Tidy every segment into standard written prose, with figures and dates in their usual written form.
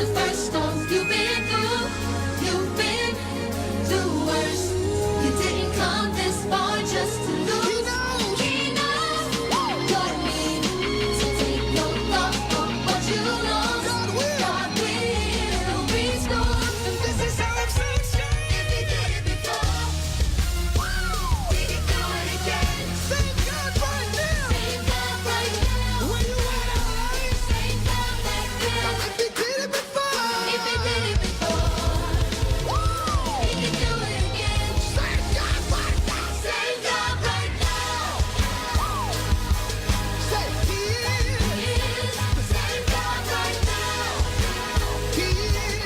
the first storms you've been through. You've been through worse. You didn't come this far just to lose. He knows your need. So take no thought for what you lost. God will restore. And this is how I'm saying. If he did it before, he can do it again. Same God right now. Same God right now. Where you at, LA? Same God back then. If he did it before, he can do it again. Same God right now. Same God right now. Say he is the same God right now. He is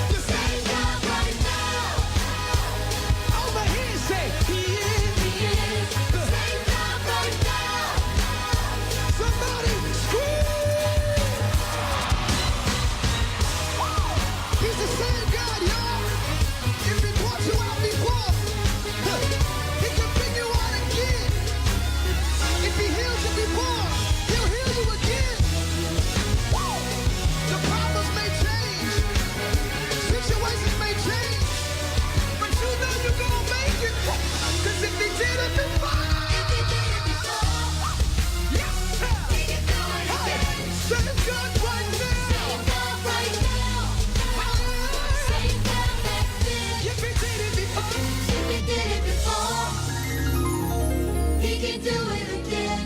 the same God right now. Over here, say he is the same God right now. Somebody scream! He's the same God, y'all. If he brought you out before, he can bring you out again. If he healed you before, he'll heal you again. The problems may change, situations may change, but you know you're gonna make it. Cause if he did it before, yes, sir. He can do it again. Same God right now. Same God right now. Same God back then. If he did it before, he can do it again.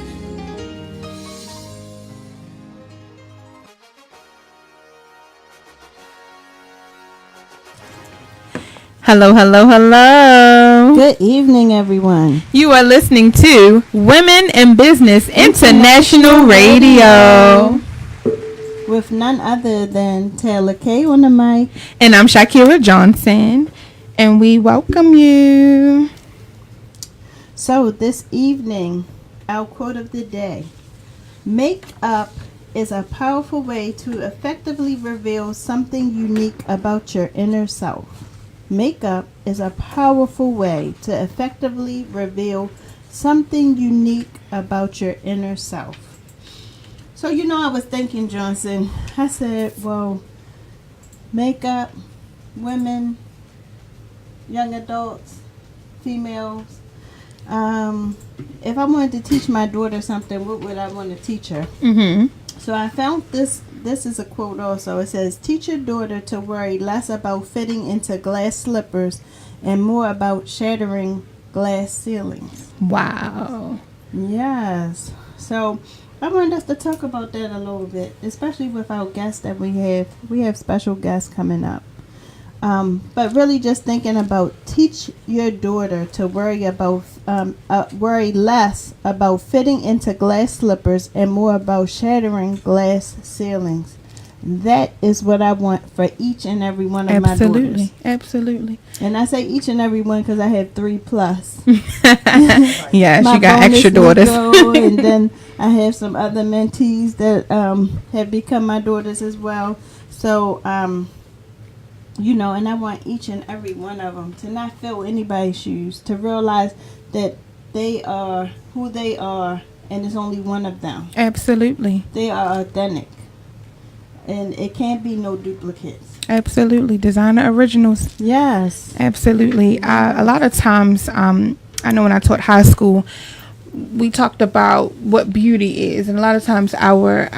Hello, hello, hello. Good evening, everyone. You are listening to Women in Business International Radio. With none other than Taylor K on the mic. And I'm Shakira Johnson. And we welcome you. So this evening, our quote of the day. Makeup is a powerful way to effectively reveal something unique about your inner self. Makeup is a powerful way to effectively reveal something unique about your inner self. So, I was thinking, Johnson, I said, well, makeup, women, young adults, females, if I wanted to teach my daughter something, what would I want to teach her? Mm-hmm. So I found this is a quote also. It says, teach your daughter to worry less about fitting into glass slippers and more about shattering glass ceilings. Wow. Yes. So I wanted us to talk about that a little bit, especially with our guests that we have. We have special guests coming up. But really just thinking about teach your daughter to worry less about fitting into glass slippers and more about shattering glass ceilings. That is what I want for each and every one of my daughters. Absolutely. And I say each and every one because I have 3+. Yes, My you got bonus extra daughters. and then I have some other mentees that have become my daughters as well. So, and I want each and every one of them to not fill anybody's shoes, to realize that they are who they are, and there's only one of them. Absolutely. They are authentic, and it can't be no duplicates. Absolutely. Designer originals. Yes. Absolutely. A lot of times, I know when I taught high school, we talked about what beauty is, and a lot of times our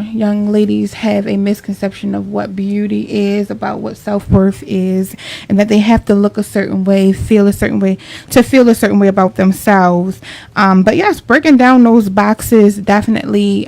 young ladies have a misconception of what beauty is, about what self-worth is, and that they have to look a certain way, feel a certain way to feel a certain way about themselves. But yes, breaking down those boxes definitely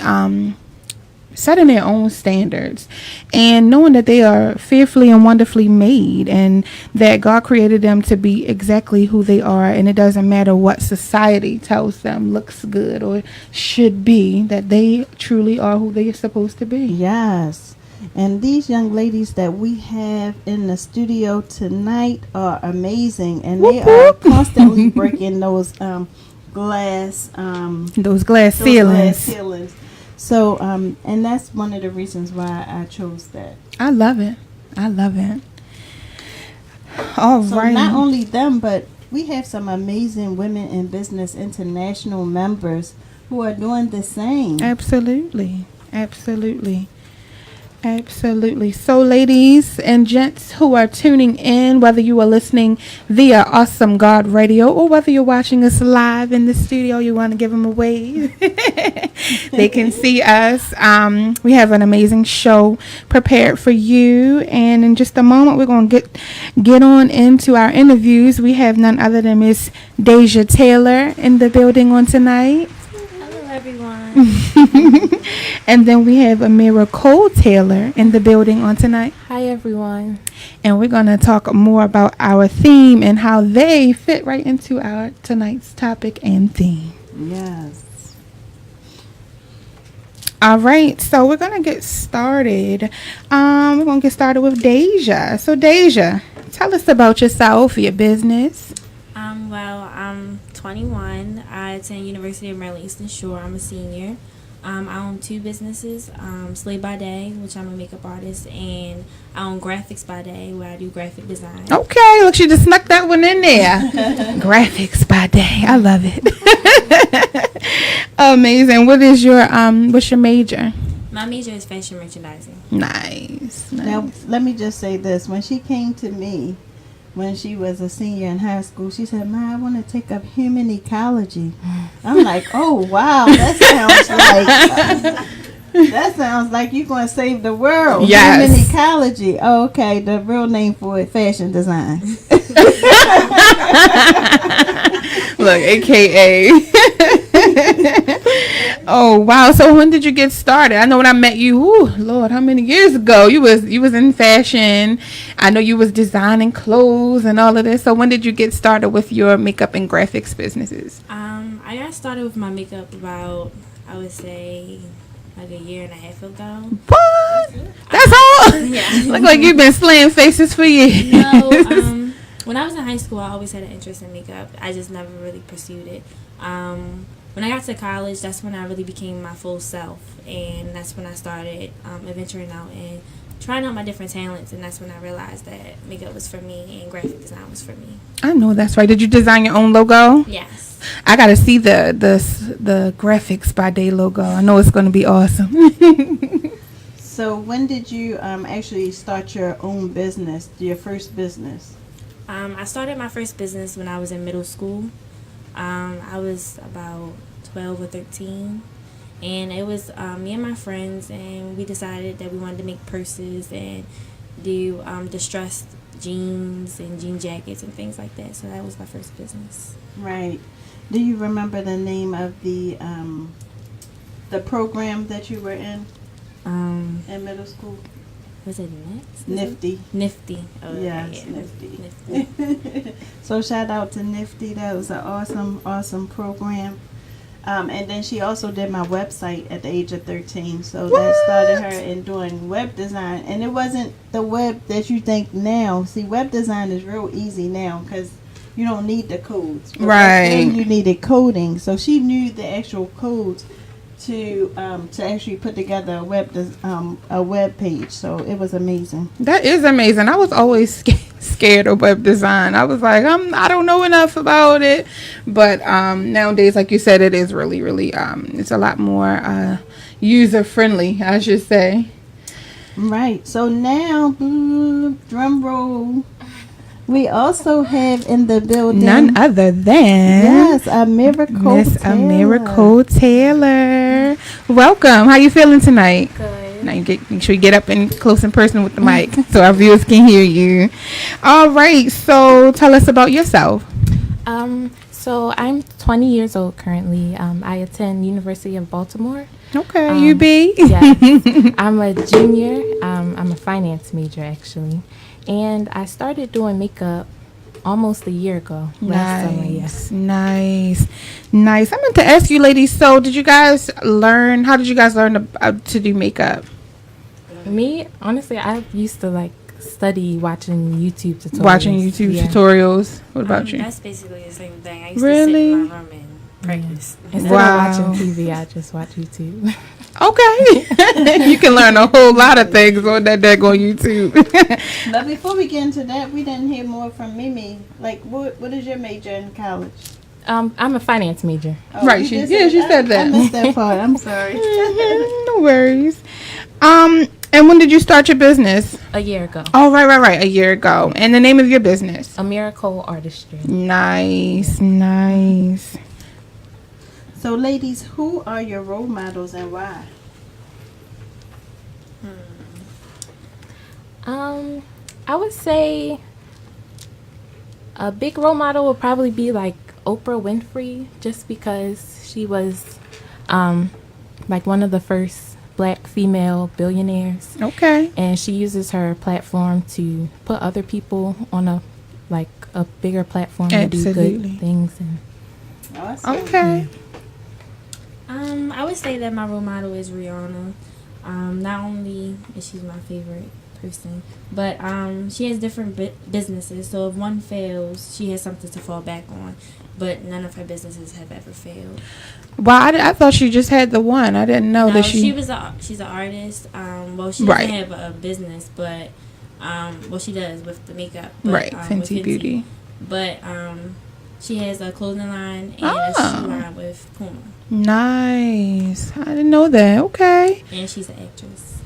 setting their own standards and knowing that they are fearfully and wonderfully made and that God created them to be exactly who they are, and it doesn't matter what society tells them looks good or should be, that they truly are who they are supposed to be. Yes. And these young ladies that we have in the studio tonight are amazing, and they are constantly breaking those glass ceilings. So, and that's one of the reasons why I chose that. I love it. All so right. Not only them, but we have some amazing Women in Business International members who are doing the same. Absolutely. Absolutely. So, ladies and gents who are tuning in, whether you are listening via Awesome God Radio or whether you're watching us live in the studio, you want to give them a wave. They can see us. We have an amazing show prepared for you. And in just a moment, we're going to get on into our interviews. We have none other than Miss Daysia Taylor in the building on tonight. Hello, everyone. And then we have Amira Kole Taylor in the building on tonight. Hi, everyone. And we're going to talk more about our theme and how they fit right into our tonight's topic and theme. Yes. All right, so we're going to get started. We're going to get started with Daysia. So, Daysia, tell us about yourself, your business. Well, I'm 21. I attend University of Maryland Eastern Shore. I'm a senior. I own two businesses, Slay by Day, which I'm a makeup artist, and I own Graphics by Day, where I do graphic design. Okay, look, she just snuck that one in there. Graphics by Day. I love it. Amazing. What's your major? My major is fashion merchandising. Nice. Now, let me just say this. When she came to me, when she was a senior in high school, she said, "Ma, I want to take up human ecology." I'm like, "Oh, wow, that sounds like you're going to save the world." Yes. Human ecology. Oh, okay, the real name for it, fashion design. Look, AKA. Oh, wow. So when did you get started? I know when I met you, Lord, how many years ago? You was in fashion. I know you was designing clothes and all of this. So when did you get started with your makeup and graphics businesses? I got started with my makeup about, I would say, like a year and a half ago. What? That's all? Yeah. Look like you've been slaying faces for years. No, when I was in high school, I always had an interest in makeup. I just never really pursued it. When I got to college, that's when I really became my full self, and that's when I started adventuring out and trying out my different talents, and that's when I realized that makeup was for me and graphic design was for me. I know that's right. Did you design your own logo? Yes. I gotta see the Graphics by Day logo. I know it's gonna be awesome. So when did you actually start your own business, your first business? I started my first business when I was in middle school. I was about 12 or 13, and it was me and my friends, and we decided that we wanted to make purses and do distressed jeans and jean jackets and things like that. So that was my first business. Right. Do you remember the name of the program that you were in middle school? Was it Next? Nifty. Nifty. Oh, Yes, yeah. Nifty. So shout out to Nifty. That was an awesome program. And then she also did my website at the age of 13. So that started her in doing web design. And it wasn't the web that you think now. See, web design is real easy now because you don't need the codes. But back then you needed coding. So she knew the actual codes to actually put together a web page. So it was amazing. That is amazing. I was always scared of web design. I was like, I don't know enough about it. But nowadays, like you said, it is really, really, it's a lot more user friendly, I should say. Right. So now, drum roll. We also have in the building none other than Amira Miss Amira Kole Taylor. Welcome. How you feeling tonight? Good. Now make sure you get up and close in person with the mic so our viewers can hear you. All right. So tell us about yourself. So I'm 20 years old currently. I attend University of Baltimore. Okay, UB. Yes. I'm a junior. I'm a finance major actually. And I started doing makeup almost a year ago. Last summer, yes. Nice. I meant to ask you ladies, so how did you guys learn to do makeup? Me, honestly, I used to study watching YouTube tutorials. Tutorials. What about you? That's basically the same thing. I used to sit in my room and practice. Instead of watching TV, I just watch YouTube. Okay. You can learn a whole lot of things on that daggone YouTube. But before we get into that, we didn't hear more from Mimi. Like, what is your major in college? I'm a finance major. Oh, Right, she said that. I missed that part. I'm sorry. No worries. And when did you start your business? A year ago. Oh, right. A year ago. And the name of your business? Amira Kole Artistry. Nice. So, ladies, who are your role models and why? I would say a big role model would probably be like Oprah Winfrey, just because she was like one of the first Black female billionaires. Okay. And she uses her platform to put other people on a bigger platform to do Absolutely. good things. And Awesome. Okay. I would say that my role model is Rihanna. Not only is she my favorite person, but she has different businesses. So if one fails, she has something to fall back on. But none of her businesses have ever failed. Well, I thought she just had the one. I didn't know that she. She's an artist. Well, she doesn't have a business, but well, she does with the makeup. But, Right, with Fenty Beauty. But she has a clothing line and a shoe line with Puma. Nice. I didn't know that. Okay. And she's an actress.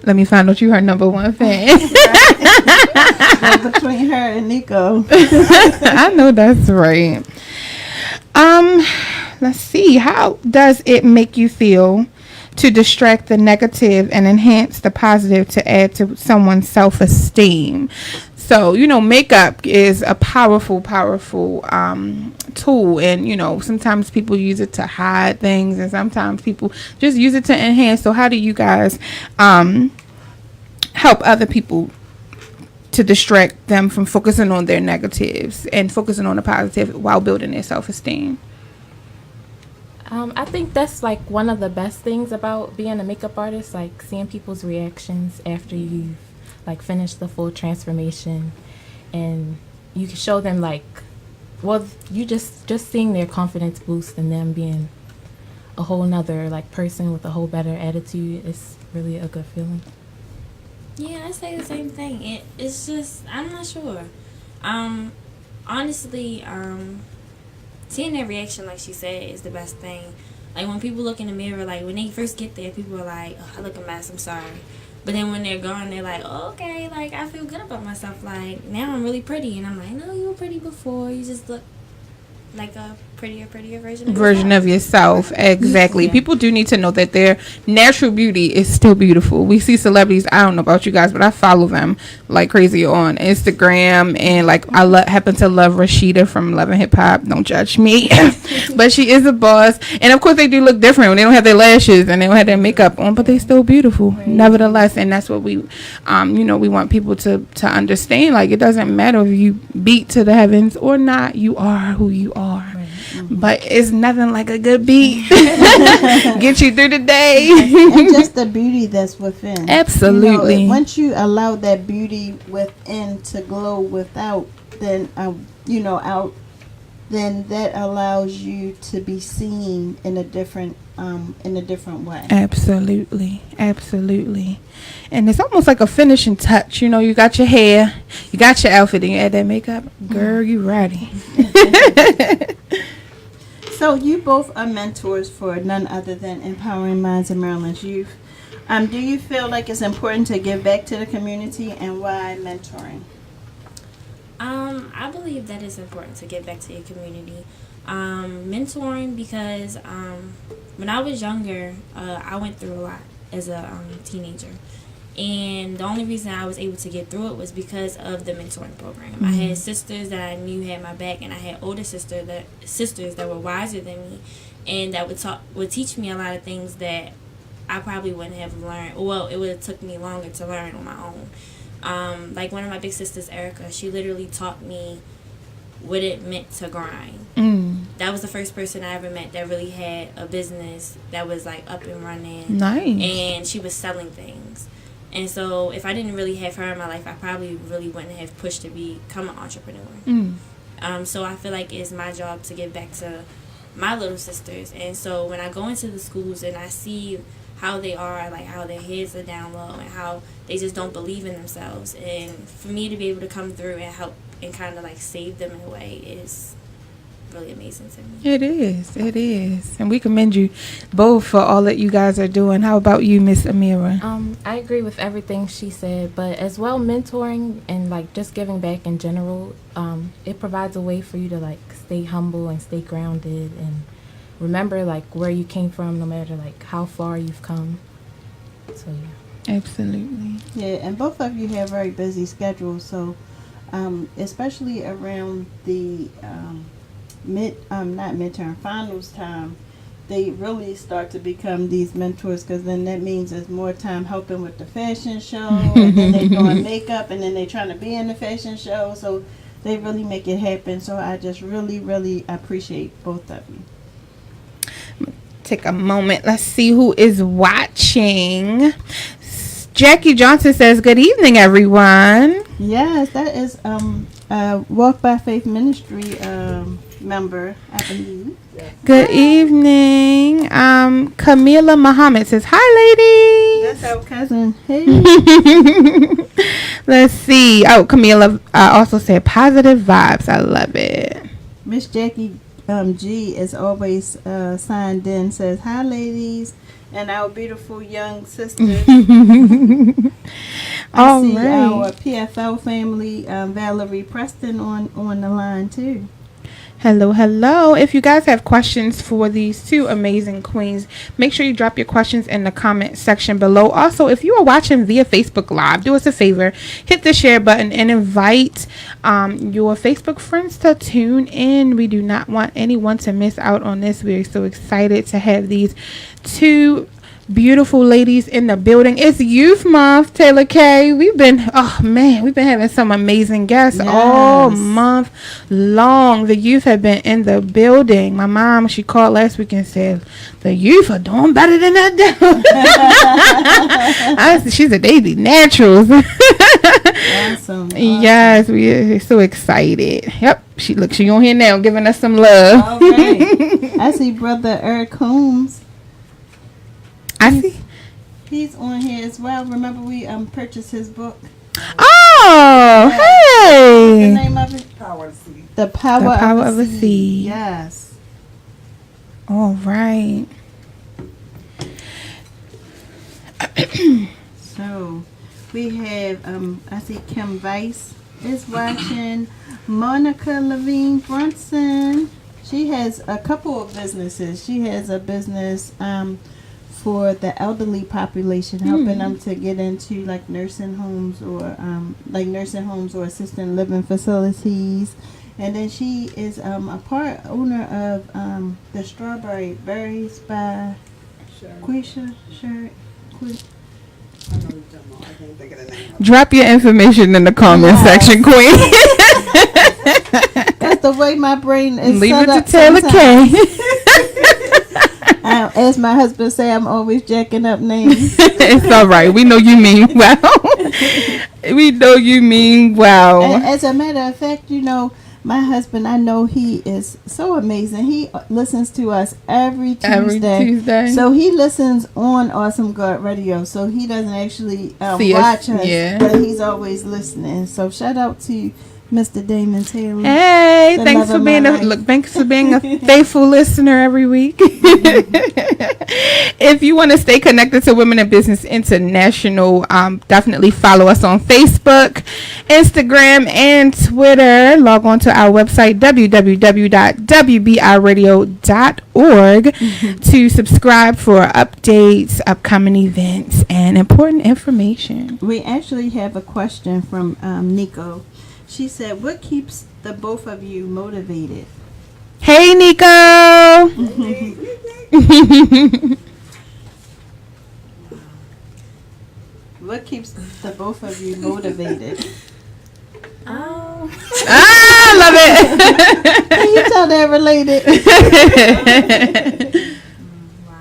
Let me find out you her number one fan. Well, between her and Nico. I know that's right. Let's see. How does it make you feel to distract the negative and enhance the positive to add to someone's self-esteem? So, makeup is a powerful tool, and sometimes people use it to hide things, and sometimes people just use it to enhance. So how do you guys help other people to distract them from focusing on their negatives and focusing on the positive while building their self-esteem? I think that's like one of the best things about being a makeup artist, like seeing people's reactions after you've like finished the full transformation, and you can show them you just seeing their confidence boost and them being a whole nother person with a whole better attitude is really a good feeling. Yeah, I say the same thing. It's just, I'm not sure. Honestly, seeing their reaction, like she said, is the best thing. Like, when people look in the mirror, like, when they first get there, people are like, oh, I look a mess, I'm sorry. But then when they're gone, they're like, oh, okay, like, I feel good about myself. Like, now I'm really pretty. And I'm like, no, you were pretty before. You just look like a prettier version of yourself. Exactly. Yeah. People do need to know that their natural beauty is still beautiful. We see celebrities, I don't know about you guys, but I follow them like crazy on Instagram, and I happen to love Rashida from Love and Hip Hop. Don't judge me. But she is a boss, and of course they do look different when they don't have their lashes and they don't have their makeup on, but they still beautiful nevertheless. And that's what we we want people to understand. Like, it doesn't matter if you beat to the heavens or not, you are who you are. But it's nothing like a good beat. Get you through the day. And just the beauty that's within. Absolutely. Once you allow that beauty within to glow without, then then that allows you to be seen in a different way. Absolutely. And it's almost like a finishing touch. You got your hair, you got your outfit, and you add that makeup. Girl, you ready. So you both are mentors for none other than Empowering Minds in Maryland's youth. Do you feel like it's important to give back to the community, and why mentoring? I believe that it's important to give back to your community. Mentoring because when I was younger, I went through a lot as a teenager. And the only reason I was able to get through it was because of the mentoring program. Mm-hmm. I had sisters that I knew had my back, and I had older sisters that were wiser than me, and that would teach me a lot of things that I probably wouldn't have learned. Well, it would have took me longer to learn on my own. Like one of my big sisters, Erica, she literally taught me what it meant to grind. That was the first person I ever met that really had a business that was like up and running. Nice. And she was selling things. And so if I didn't really have her in my life, I probably really wouldn't have pushed to become an entrepreneur. So I feel like it's my job to give back to my little sisters. And so when I go into the schools and I see how they are, like how their heads are down low and how they just don't believe in themselves, and for me to be able to come through and help and kind of like save them in a way is really amazing to me. It is. And we commend you both for all that you guys are doing. How about you, Miss Amira? I agree with everything she said, but as well, mentoring and like just giving back in general, it provides a way for you to like stay humble and stay grounded and remember like where you came from, no matter like how far you've come. So yeah. Absolutely. Yeah, and both of you have very busy schedules, so especially around the not midterm finals time, they really start to become these mentors, because then that means there's more time helping with the fashion show, and then they doing makeup, and then they trying to be in the fashion show, so they really make it happen. So I just really, really appreciate both of you. Take a moment. Let's see who is watching. Jackie Johnson says, "Good evening, everyone." Yes, that is Walk by Faith Ministry member, I believe. Good evening. Camila Muhammad says, "Hi, ladies." That's our cousin. Hey. Let's see. Oh, Camila also said positive vibes. I love it. Miss Jackie G is always signed in, says, "Hi, ladies," and our beautiful young sisters. I see our PFL family, Valerie Preston, on the line too. Hello. If you guys have questions for these two amazing queens, make sure you drop your questions in the comment section below. Also, if you are watching via Facebook Live, do us a favor, hit the share button and invite your Facebook friends to tune in. We do not want anyone to miss out on this. We are so excited to have these two beautiful ladies in the building. It's Youth Month, Taylor K. We've been having some amazing guests all month long. The youth have been in the building. My mom, she called last week and said the youth are doing better than that. She said they be naturals. Awesome. Yes, we're so excited. Yep, she on here now giving us some love. All right. I see Brother Eric Holmes. He's on here as well. Remember we purchased his book. Oh, hey! What's the name of it? Power of the Seed. The Power of the Seed. Yes. All right. So we have I see Kim Weiss is watching. Monica Levine Brunson. She has a couple of businesses. She has a business for the elderly population, helping them to get into like nursing homes or assisted living facilities. And then she is a part owner of the Strawberry Berries by Quisha. I can't think of the name. Drop your information in the comment section, Queen. That's the way my brain is. Leave set it to up Taylor K. As my husband say, I'm always jacking up names. It's all right. We know you mean well. As a matter of fact, my husband, I know he is so amazing. He listens to us every Tuesday. So he listens on Awesome God Radio. So he doesn't actually watch us, but he's always listening. So shout out to Mr. Damon Taylor. Hey, thanks for being a faithful listener every week. If you want to stay connected to Women in Business International, definitely follow us on Facebook, Instagram, and Twitter. Log on to our website, www.wbiradio.org, to subscribe for updates, upcoming events, and important information. We actually have a question from Nico. She said, "What keeps the both of you motivated?" Hey, Nico. What keeps the both of you motivated? Oh. I love it. Can you tell they're related? Wow.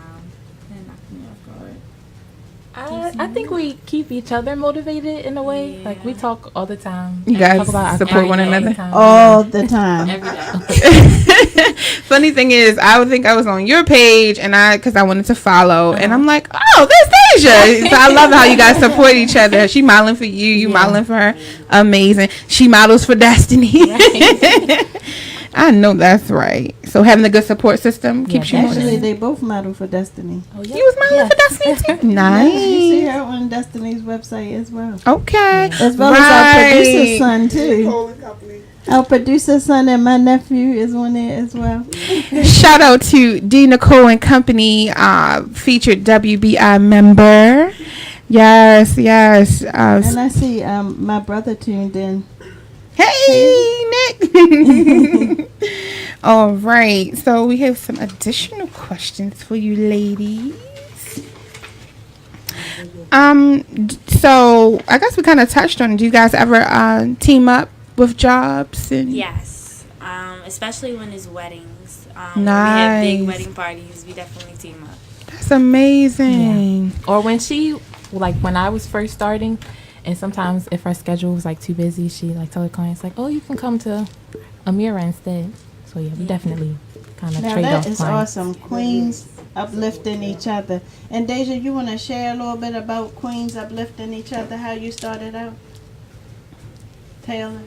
That knocked me off guard. I think we keep each other motivated in a way. Yeah. Like we talk all the time. You And guys talk about our support one career another? All the time. Every day. Funny thing is, I would think I was on your page, and because I wanted to follow, and I'm like, oh, there's Daysia. So I love how you guys support each other. She modeling for you, you modeling for her. Amazing. She models for Destiny. I know that's right. So having a good support system keeps you Actually, motivated. they both model for Destiny. Oh, You was modeling for Destiny too? You see Nice. her on Destiny's website as well. Okay. As well as our producer's Right. son, too. Kole and Company. Our producer's son and my nephew is on there as well. Shout out to D. Nicole and Company, featured WBI member. Yes, yes. And I see my brother tuned in. Hey, Nick. All right. So we have some additional questions for you ladies. So I guess we kind of touched on it. Do you guys ever team up with jobs? And Yes, especially when it's weddings. When we have big Nice. wedding parties, we definitely team up. That's amazing. Or when I was first starting, and sometimes if her schedule was like too busy, she like tell her clients like, "Oh, you can come to Amira instead." So yeah, we definitely kind of Now trade off that is clients. awesome. Queens uplifting each other. And Daysia, you want to share a little bit about Queens uplifting each other, how you started out? Taylor?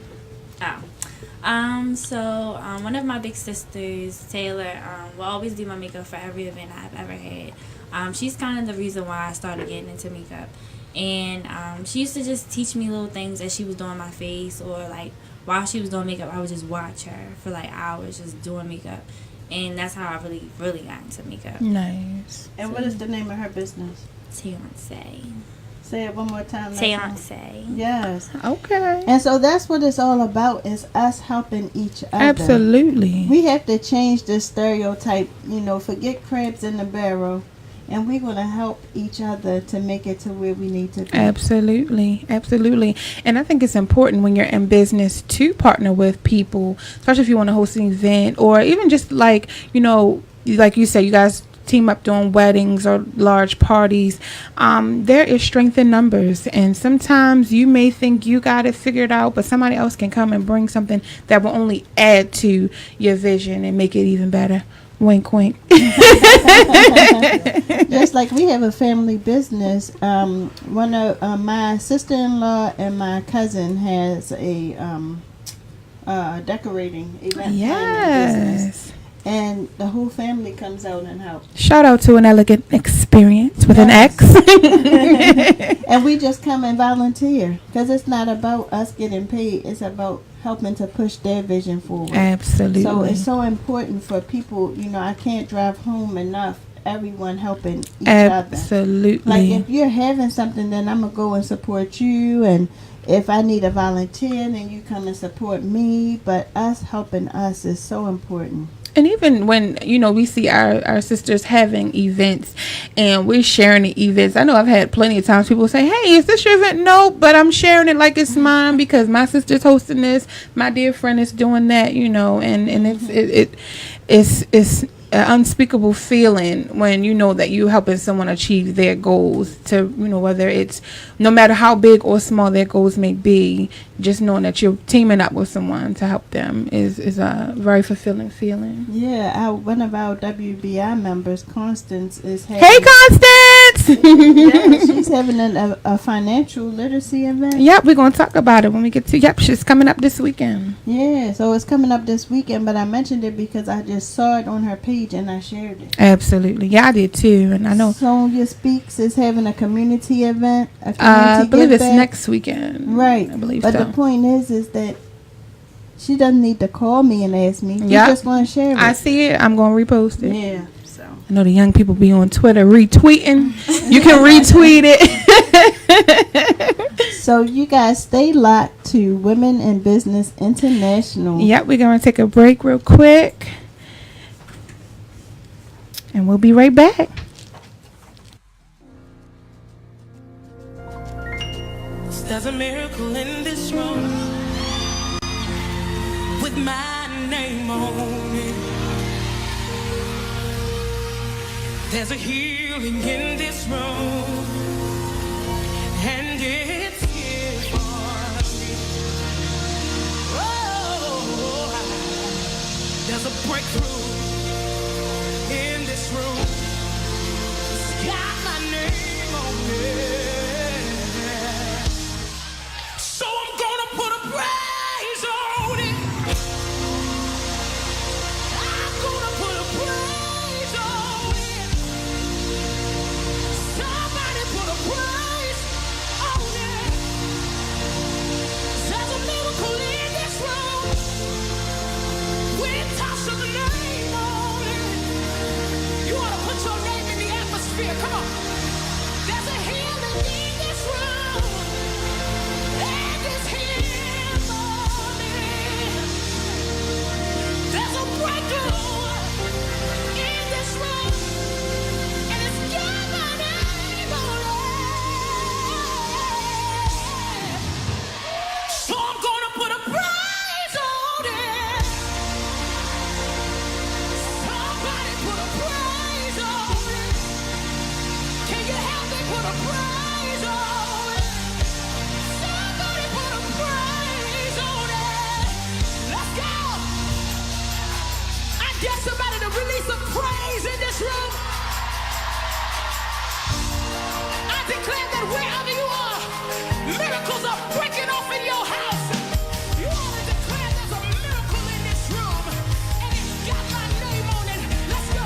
So one of my big sisters, Taylor, will always do my makeup for every event I've ever had. She's kind of the reason why I started getting into makeup. And she used to just teach me little things as she was doing my face, or like while she was doing makeup, I would just watch her for like hours just doing makeup. And that's how I really, really got into makeup. Nice. And what is the name of her business? Teonce. Say it one more time. Teonce. Yes. Okay. And so that's what it's all about, is us helping each other. Absolutely. We have to change this stereotype, forget crabs in the barrel, and we're going to help each other to make it to where we need to be. Absolutely. Absolutely. And I think it's important when you're in business to partner with people, especially if you want to host an event, or even just like you said, you guys team up doing weddings or large parties. There is strength in numbers, and sometimes you may think you got it figured out, but somebody else can come and bring something that will only add to your vision and make it even better. Wink, wink. Just like we have a family business, one of my sister-in-law and my cousin has a decorating event planning business, Yes. and the whole family comes out and helps. Shout out to An Elegant Experience with Yes. an X. And we just come and volunteer, because it's not about us getting paid, it's about helping to push their vision forward. Absolutely. So it's so important for people, I can't drive home enough, everyone helping each other. Absolutely. Like if you're having something, then I'm going to go and support you, and if I need a volunteer, then you come and support me. But us helping us is so important. And even when, we see our sisters having events and we're sharing the events. I know I've had plenty of times people say, "Hey, is this your event?" No, but I'm sharing it like it's mine because my sister's hosting this. My dear friend is doing that, and it's an unspeakable feeling when you know that you're helping someone achieve their goals, to whether it's no matter how big or small their goals may be, just knowing that you're teaming up with someone to help them is a very fulfilling feeling. Yeah, one of our WBI members, Constance, is having... Hey, Constance! Yeah, she's having a financial literacy event. Yep, we're going to talk about it when we get to... Yep, she's coming up this weekend. Yeah, so it's coming up this weekend, but I mentioned it because I just saw it on her page and I shared it. Absolutely. Yeah, I did too, and I know... Sonia Speaks is having a community event. I believe it's next weekend. Right. I believe but so. the point is that she doesn't need to call me and ask me. She's Yep. just going to share it. I see it. I'm going to repost it. Yeah, so... I know the young people be on Twitter retweeting. You can retweet it. So you guys stay locked to Women in Business International. Yep, we're going to take a break real quick. And we'll be right back. There's a miracle in this room with my name on it. There's a healing in this room, and it's here for me. Oh, there's a breakthrough in this room. It's got my name on it. So I'm gonna put a praise on it. this room, I declare that wherever you are, miracles are breaking off in your house. You ought to declare there's a miracle in this room, and it's got my name on it. Let's go.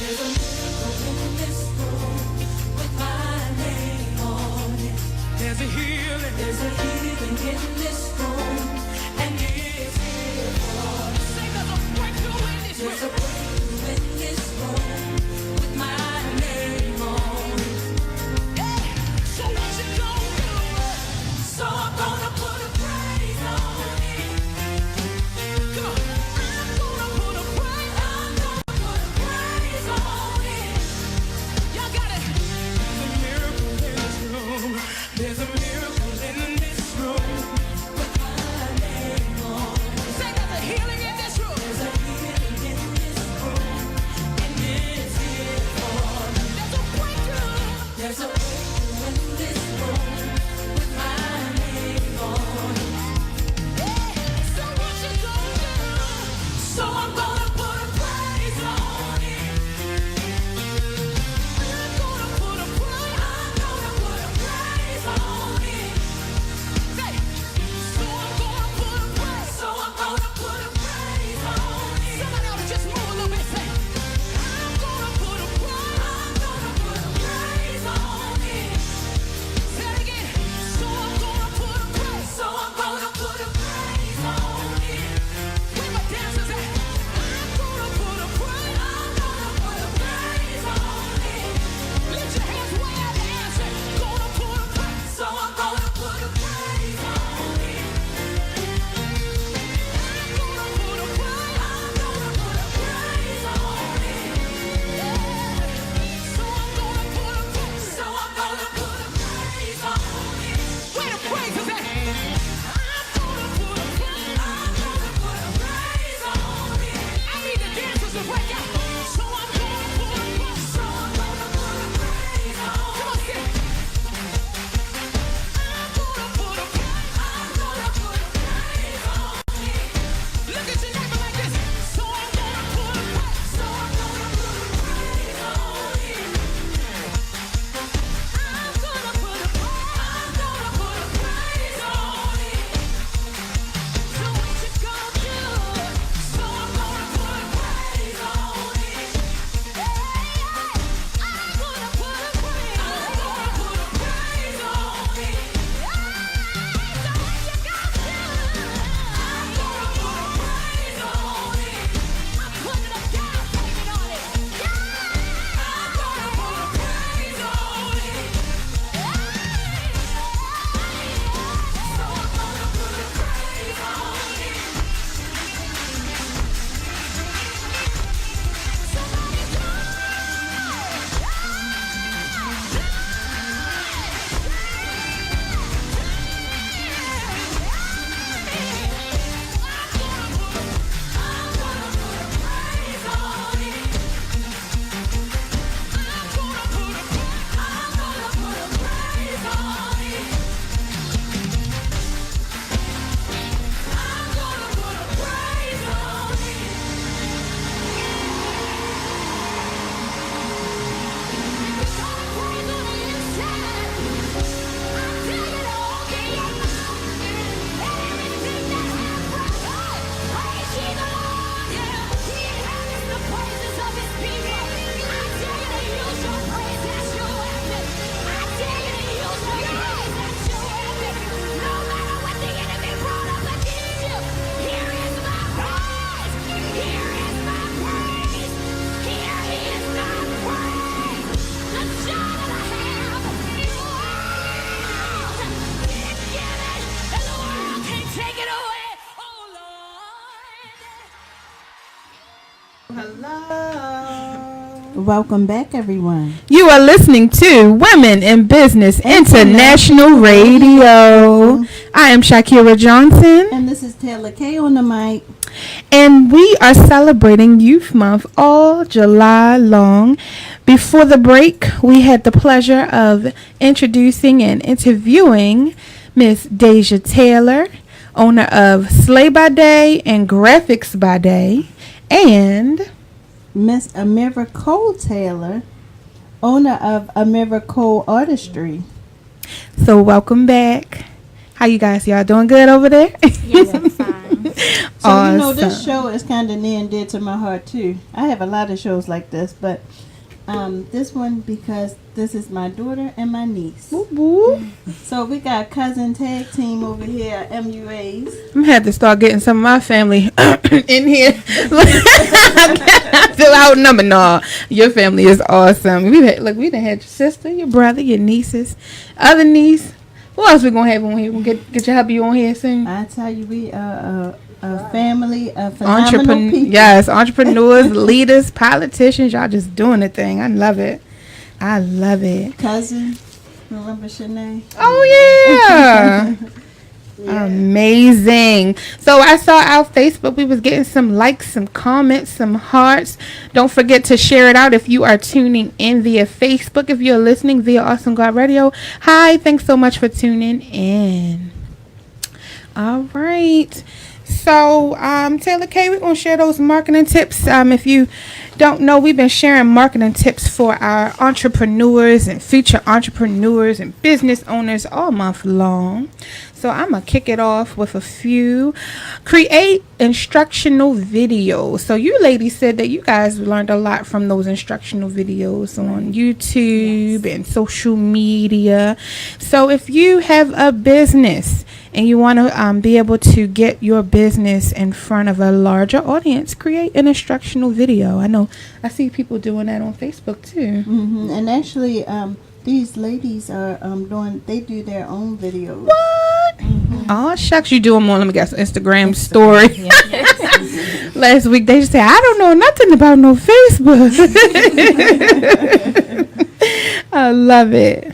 There's a miracle in this room with my name on it. There's a healing. There's a healing in this room, and it's here for me. Say there's a breakthrough in this There's a room. breakthrough in this room with my name on it. Yeah. So what you gonna do? So I'm gonna put a praise on it. Come on. I'm gonna put a praise. I'm gonna put a praise on it. Y'all got it. There's a miracle in this room. There's a miracle in this room. With my name on it. Say there's a healing in this room. There's a healing in this room, and it's here for me. There's a breakthrough. There's a breakthrough in this room with my name on it. So what you gonna do? So I'm gonna put a praise on it. I'm gonna put a praise. I'm gonna put a praise on it. Say, so I'm gonna put a praise. So I'm gonna put a praise on it. Somebody ought to just move a little bit. Say, I'm gonna put a praise. I'm gonna put a praise on it. Say it again. So I'm gonna put a praise. So I'm gonna put a praise on it. Where my dancers at? I'm gonna put a praise. I'm gonna put a praise on it. Lift your hands way out the air. Say, gonna put a praise. So I'm gonna put a praise on it. I'm gonna put a praise. I'm gonna put a praise on it. So I'm gonna put a praise. So I'm gonna put a praise on it. Where the praise is at? I'm gonna put a praise. I'm gonna put a praise on it. I need the dancers to break out. So I'm gonna put a praise. So I'm gonna put a praise on Come on, it. sing. I'm gonna put a praise. I'm gonna put a praise on it. Look at your neighbor like this. So I'm gonna put a praise. So I'm gonna put a praise on it. I'm gonna put a praise. I'm gonna put a praise on it. So what you gonna do? So I'm gonna put a praise on it. I'm gonna put a praise. I'm gonna put a praise on it. So what you gonna do? I'm gonna put a praise on it. I'm putting a down payment on it. I'm gonna put a praise on it. So I'm gonna put a praise on it. I'm gonna put a praise on it. I'm gonna put a praise on it. I'm gonna put a praise on it. Take it away, oh Lord. Hello. Welcome back, everyone. You are listening to Women in Business International Radio. I am Shakira Johnson, And this is Taylor K on the mic. and we are celebrating Youth Month all July long. Before the break, we had the pleasure of introducing and interviewing Miss Daysia Taylor, owner of Slay by Day and Graphics by Day, and Miss Amira Kole Taylor, owner of Amira Kole Artistry. So welcome back. How you guys? Y'all doing good over there? Yes, I'm fine. So you know this Awesome. show is kind of near and dear to my heart too. I have a lot of shows like this, but this one because this is my daughter and my niece. Whoop, whoop. So we got cousin tag team over here, MUAs. I'm gonna have to start getting some of my family in here. Feel outnumbered. No, your family is awesome. We done had your sister, your brother, your nieces, other niece. Who else we gonna have on here? We'll get your hubby on here soon. I tell you, we are a family of phenomenal people. Yes, entrepreneurs, leaders, politicians. Y'all just doing the thing. I love it. I love it. Cousin, remember Shanae? Oh yeah. Amazing. So I saw our Facebook. We was getting some likes, some comments, some hearts. Don't forget to share it out if you are tuning in via Facebook. If you're listening via Awesome God Radio, hi. Thanks so much for tuning in. All right. So, Taylor K, we're going to share those marketing tips. If you don't know, we've been sharing marketing tips for our entrepreneurs and future entrepreneurs and business owners all month long. So I'm going to kick it off with a few. Create instructional videos. So you ladies said that you guys learned a lot from those instructional videos on YouTube and social media. So if you have a business and you want to be able to get your business in front of a larger audience, create an instructional video. I see people doing that on Facebook too. Mm-hmm. And actually, these ladies are they do their own videos. What? Mm-hmm. Oh shucks, you do them on, let me guess, Instagram story. Last week they just said, I don't know nothing about no Facebook. I love it.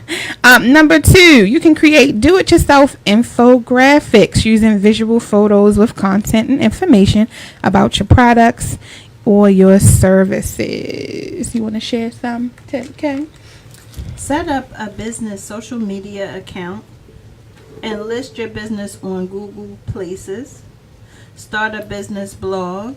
Number 2, you can create do-it-yourself infographics using visual photos with content and information about your products or your services. You want to share some? Okay. Set up a business social media account and list your business on Google Places. Start a business blog.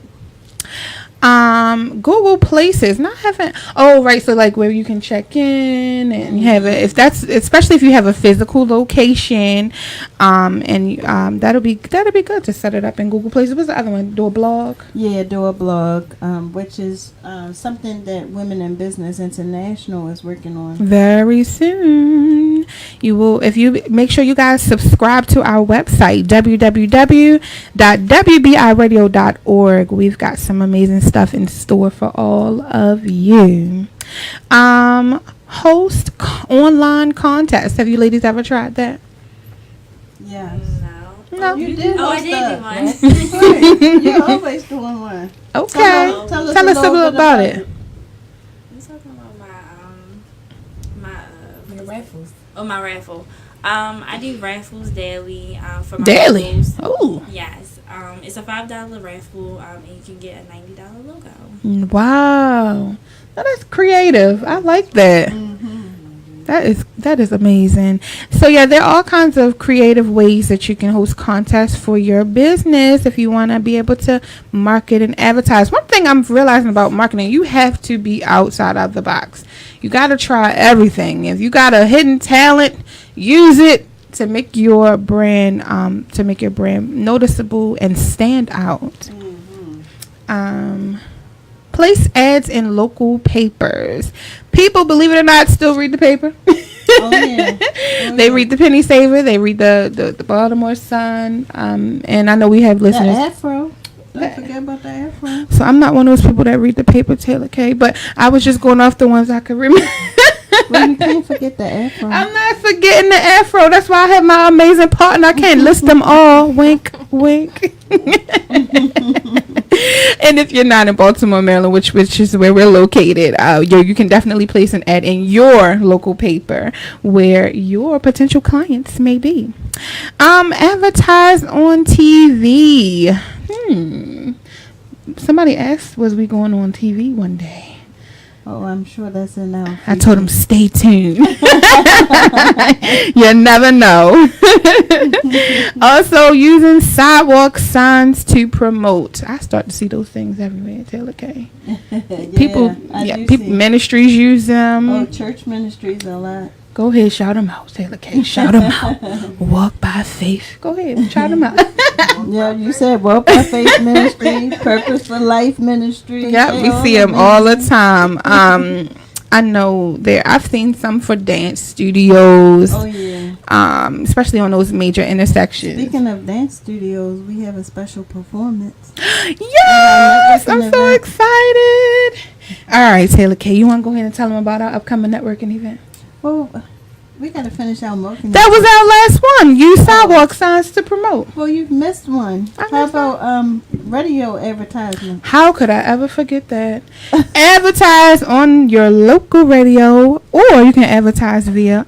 Google Places, not having, oh right, so like where you can check in and have it, if that's, especially if you have a physical location, and that'll be good to set it up in Google Places. What's the other one? Do a blog? Yeah, do a blog, which is something that Women in Business International is working on. Very soon. You will, if you make sure you guys subscribe to our website, www.wbiradio.org. We've got some amazing stuff in store for all of you. Host online contests. Have you ladies ever tried that? Yes. No. You did Oh, I host did that. do one. Right. You're always doing one. Okay. Tell us Tell us a little little bit about it. I'm talking about The raffles. my raffle. I do raffles daily for my Daily. raffles. Oh. Yes. It's a $5 raffle, and you can get a $90 logo. Wow. Now that's creative. I like that. That is amazing. So yeah, there are all kinds of creative ways that you can host contests for your business if you want to be able to market and advertise. One thing I'm realizing about marketing, you have to be outside of the box. You got to try everything. If you got a hidden talent, use it to make your brand noticeable and stand out. Place ads in local papers. People, believe it or not, still read the paper. Oh, yeah. They read the Penny Saver. They read the Baltimore Sun. And I know we have The listeners. afro. Don't forget about the afro. So I'm not one of those people that read the paper, Taylor K. But I was just going off the ones I could remember. Well, you can't forget the afro. I'm not forgetting the afro. That's why I have my amazing partner. I can't list them all. Wink, wink. And if you're not in Baltimore, Maryland, which is where we're located, you can definitely place an ad in your local paper where your potential clients may be. Advertise on TV. Somebody asked, was we going on TV one day? Oh, I'm sure that's in our I told him, stay tuned. You never know. Also, using sidewalk signs to promote. I start to see those things everywhere, Taylor K. People, ministries use them. Oh, church ministries a lot. Go ahead, shout them out, Taylor K. Shout them out. Walk by faith. Go ahead, shout them out. Yeah, you said Walk by Faith Ministry, Purpose for Life Ministry. Yeah, we see them all the time. I know I've seen some for dance studios. Oh yeah. Especially on those major intersections. Speaking of dance studios, we have a special performance. Yes, I'm so excited. All right, Taylor K, you want to go ahead and tell them about our upcoming networking event? Well, we got to finish our marketing. That was our last one. Use sidewalk signs to promote. Well, you've missed one. How about radio advertisement? How could I ever forget that? Advertise on your local radio, or you can advertise via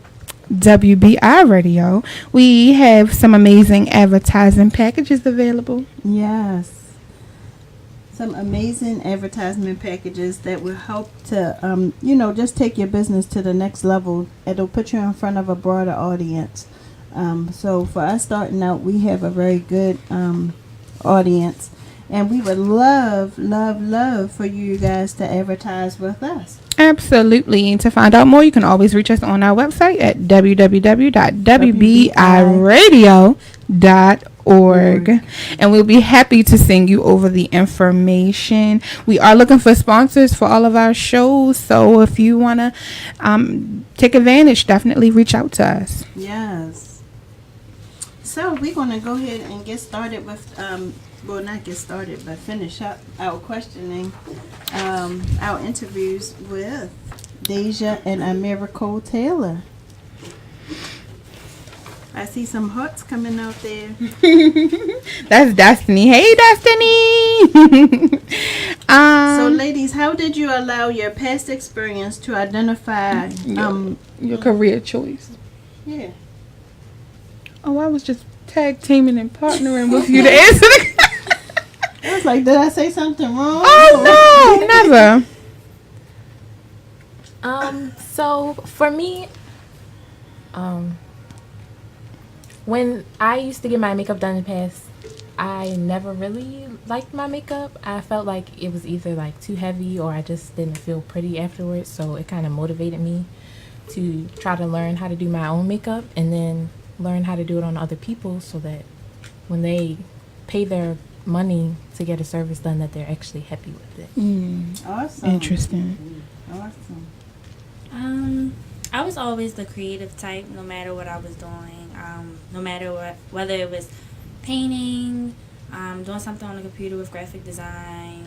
WBI radio. We have some amazing advertising packages available. Yes. Some amazing advertisement packages that will help to, just take your business to the next level. It'll put you in front of a broader audience. So for us starting out, we have a very good audience. And we would love, love, love for you guys to advertise with us. Absolutely. And to find out more, you can always reach us on our website at www.wbiradio.org. And we'll be happy to send you over the information. We are looking for sponsors for all of our shows. So if you want to take advantage, definitely reach out to us. Yes. So we're going to go ahead and get started with... not get started, but finish up our questioning, our interviews with Daysia and Amira Kole Taylor. I see some hearts coming out there. That's Destiny. Hey, Destiny. So, ladies, how did you allow your past experience to identify your career choice? Yeah. Oh, I was just tag teaming and partnering with you to answer the I was like, did I say something wrong? Oh, no, never. So for me, when I used to get my makeup done in the past, I never really liked my makeup. I felt like it was either like too heavy or I just didn't feel pretty afterwards. So it kind of motivated me to try to learn how to do my own makeup and then learn how to do it on other people so that when they pay their money to get a service done that they're actually happy with it. Awesome. Interesting. Awesome. I was always the creative type no matter what I was doing. No matter whether it was painting, doing something on the computer with graphic design,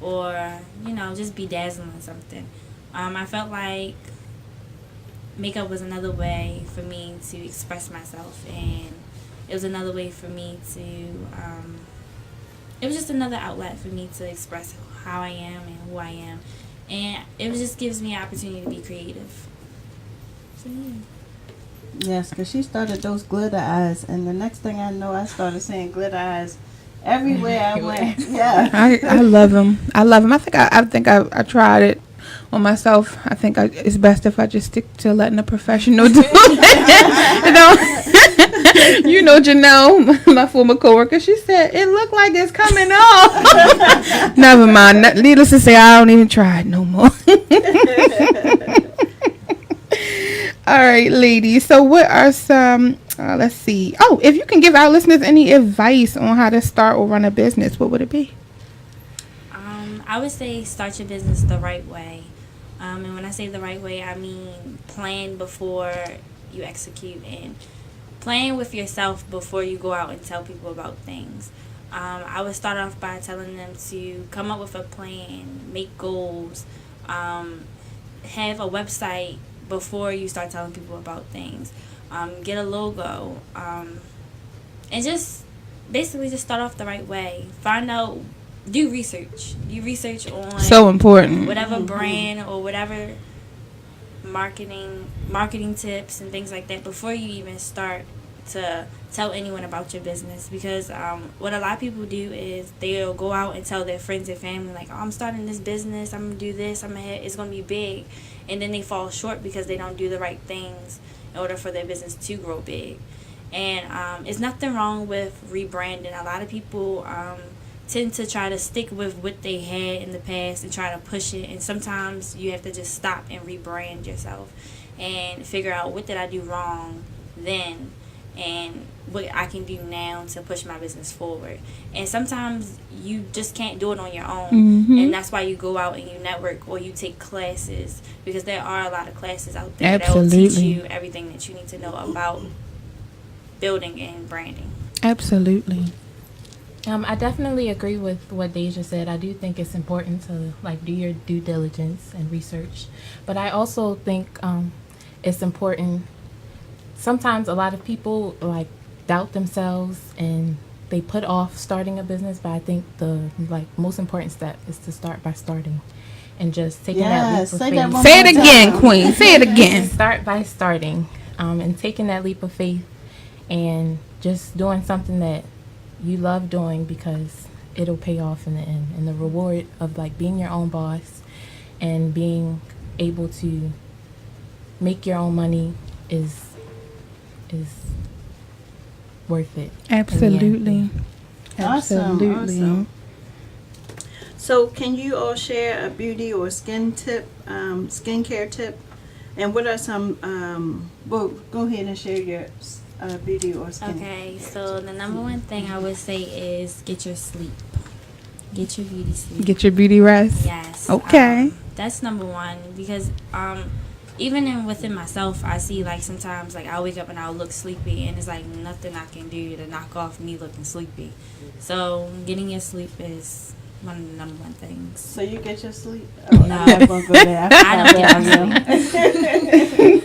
or just bedazzling something. I felt like makeup was another way for me to express myself, and it was another way for me to it was just another outlet for me to express how I am and who I am. And it just gives me an opportunity to be creative. So, yeah. Yes, because she started those glitter eyes, and the next thing I know, I started saying glitter eyes everywhere I went. Yeah. I love them. I think I tried it on myself. I think it's best if I just stick to letting a professional do it. Janelle, my former coworker, she said it looked like it's coming off. Never mind. Needless to say, I don't even try it no more. All right, ladies. So what are some, let's see. Oh, if you can give our listeners any advice on how to start or run a business, what would it be? I would say start your business the right way. And when I say the right way, I mean plan before you execute, and plan with yourself before you go out and tell people about things. I would start off by telling them to come up with a plan, make goals, have a website before you start telling people about things. Get a logo, and just basically just start off the right way. Find out, do research. Do research on so important. Whatever brand or whatever marketing tips and things like that before you even start to tell anyone about your business, because what a lot of people do is they'll go out and tell their friends and family, like, oh, I'm starting this business, I'm gonna do this, it's gonna be big, and then they fall short because they don't do the right things in order for their business to grow big. And it's nothing wrong with rebranding. A lot of people tend to try to stick with what they had in the past and try to push it, and sometimes you have to just stop and rebrand yourself and figure out, what did I do wrong then, and what I can do now to push my business forward. And sometimes you just can't do it on your own, and that's why you go out and you network or you take classes, because there are a lot of classes out there that will teach you everything that you need to know about building and branding. Absolutely. I definitely agree with what Daysia said. I do think it's important to like do your due diligence and research, but I also think it's important. Sometimes a lot of people like doubt themselves and they put off starting a business, but I think the most important step is to start by starting and just taking that leap of faith. Say it again, Queen. Say it again. Start by starting and taking that leap of faith and just doing something that you love doing, because it'll pay off in the end. And the reward of like being your own boss and being able to make your own money is worth it. Absolutely. Absolutely. Awesome. So can you all share a beauty or skincare tip? And what are some, well, go ahead and share your beauty or skin. Okay, so the number one thing I would say is get your sleep. Get your beauty sleep. Get your beauty rest. Yes. Okay. That's number one, because even within myself, I see like sometimes like I'll wake up and I'll look sleepy, and it's like nothing I can do to knock off me looking sleepy. So getting your sleep is one of the number one things. So you get your sleep? Oh, no, I'm not gonna go there. I don't get sleep.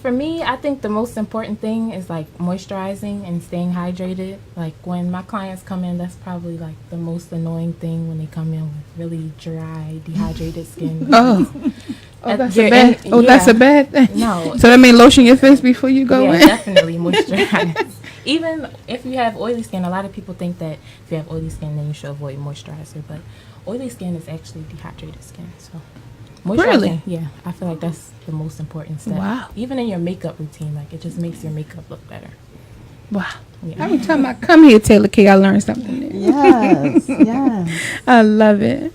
For me, I think the most important thing is like moisturizing and staying hydrated. Like when my clients come in, that's probably like the most annoying thing, when they come in with really dry, dehydrated skin. That's a bad. That's a bad thing. No. So that means lotion your face before you go in. Definitely moisturize. Even if you have oily skin, a lot of people think that if you have oily skin, then you should avoid moisturizer. But oily skin is actually dehydrated skin. So moisturizing, really? Yeah, I feel like that's the most important step. Wow. Even in your makeup routine, like it just makes your makeup look better. Wow. Yeah. Every time I come here, Taylor K, I learn something new. Yes, yes. I love it.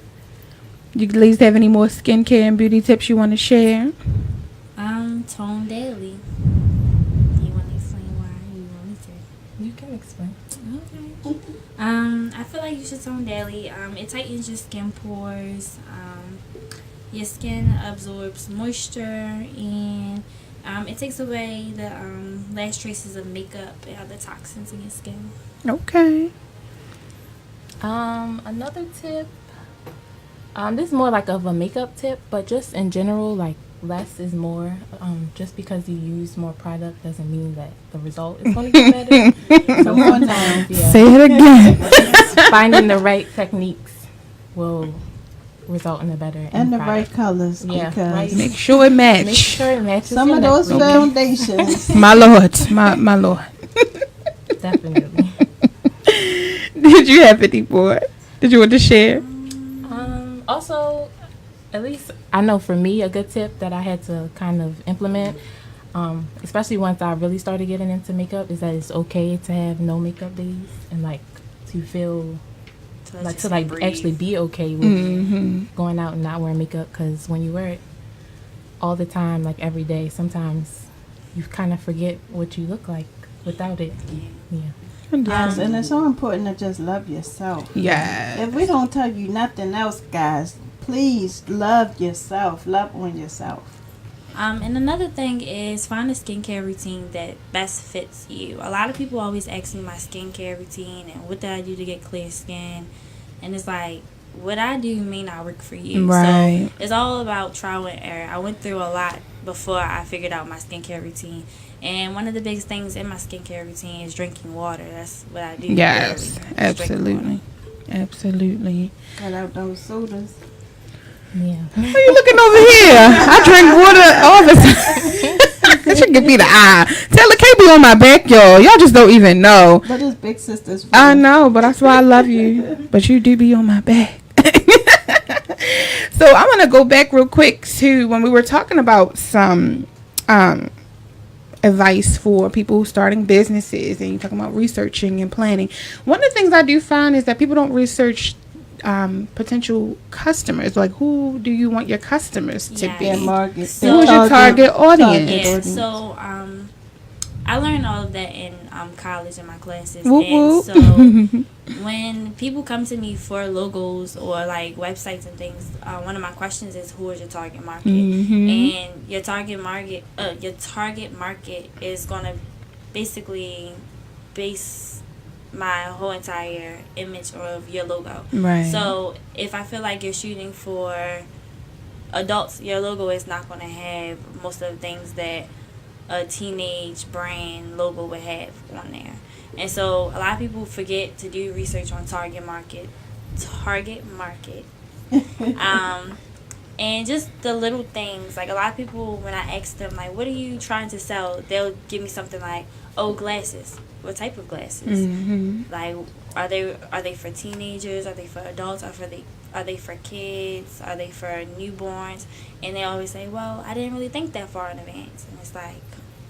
You ladies have any more skincare and beauty tips you want to share? Tone daily. You want to explain why you want me to? You can explain. Okay. I feel like you should tone daily. It tightens your skin pores. Your skin absorbs moisture, and it takes away the last traces of makeup and other toxins in your skin. Okay. Another tip. This is more like of a makeup tip, but just in general, like less is more. Just because you use more product doesn't mean that the result is going to get better. So sometimes, Say it again. Finding the right techniques will result in a better end And the product. right colors, Yeah, because right. Make sure it match. Make sure it matches some your of those necklace. foundations. My lord. My lord. Definitely. Did you have any more? Did you want to share? Also, at least I know for me, a good tip that I had to kind of implement, especially once I really started getting into makeup, is that it's okay to have no makeup days, and like to feel to actually be okay with going out and not wearing makeup, because when you wear it all the time, like every day, sometimes you kind of forget what you look like without it. Yeah. Yes, and it's so important to just love yourself. Yeah. If we don't tell you nothing else, guys, please love yourself. Love on yourself. And another thing is find a skincare routine that best fits you. A lot of people always ask me my skincare routine and what did I do to get clear skin. And it's like, what I do may not work for you. Right. So it's all about trial and error. I went through a lot before I figured out my skincare routine. And one of the biggest things in my skincare routine is drinking water. That's what I do. Yes, daily, absolutely. Absolutely. Cut out those sodas. Yeah. What are you looking over here? I drink water all the time. Get your give me the eye. Taylor K be on my back, y'all. Y'all just don't even know. That is big sister's I know, but that's why I love you. But you do be on my back. So I'm gonna go back real quick to when we were talking about some advice for people starting businesses, and you're talking about researching and planning. One of the things I do find is that people don't research potential customers. Like, who do you want your customers to Yeah. be? Their market. Who's your target audience? Yeah, so I learned all of that in college in my classes. Whoop, and whoop. so when people come to me for logos or like websites and things, one of my questions is, who is your target market? And your target market is gonna basically base my whole entire image of your logo. Right. So if I feel like you're shooting for adults, your logo is not going to have most of the things that a teenage brand logo would have on there. And so a lot of people forget to do research on target market. And just the little things, like a lot of people, when I ask them, like, what are you trying to sell? They'll give me something like, oh, glasses. What type of glasses? Like, are they for teenagers? Are they for adults? Are they for kids? Are they for newborns? And they always say, well, I didn't really think that far in advance. And it's like,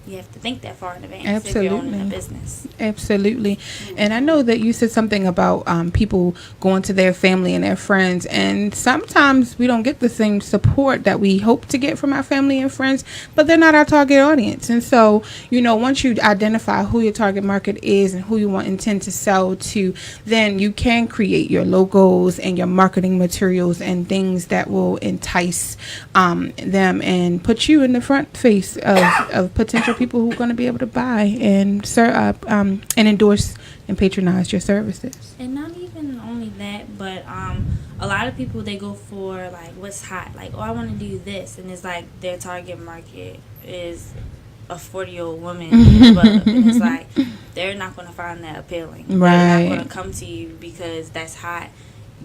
you have to think that far in advance if you're owning a business. Absolutely. And I know that you said something about people going to their family and their friends, and sometimes we don't get the same support that we hope to get from our family and friends, but they're not our target audience. And so, once you identify who your target market is and who you intend to sell to, then you can create your logos and your marketing materials and things that will entice them and put you in the front face of potential people who are going to be able to buy and and endorse and patronize your services. And not even only that, but a lot of people, they go for like what's hot, like, oh, I want to do this, and it's like their target market is a 40-year-old woman in a club, and it's like they're not going to find that appealing. Right. They're not going to come to you because that's hot.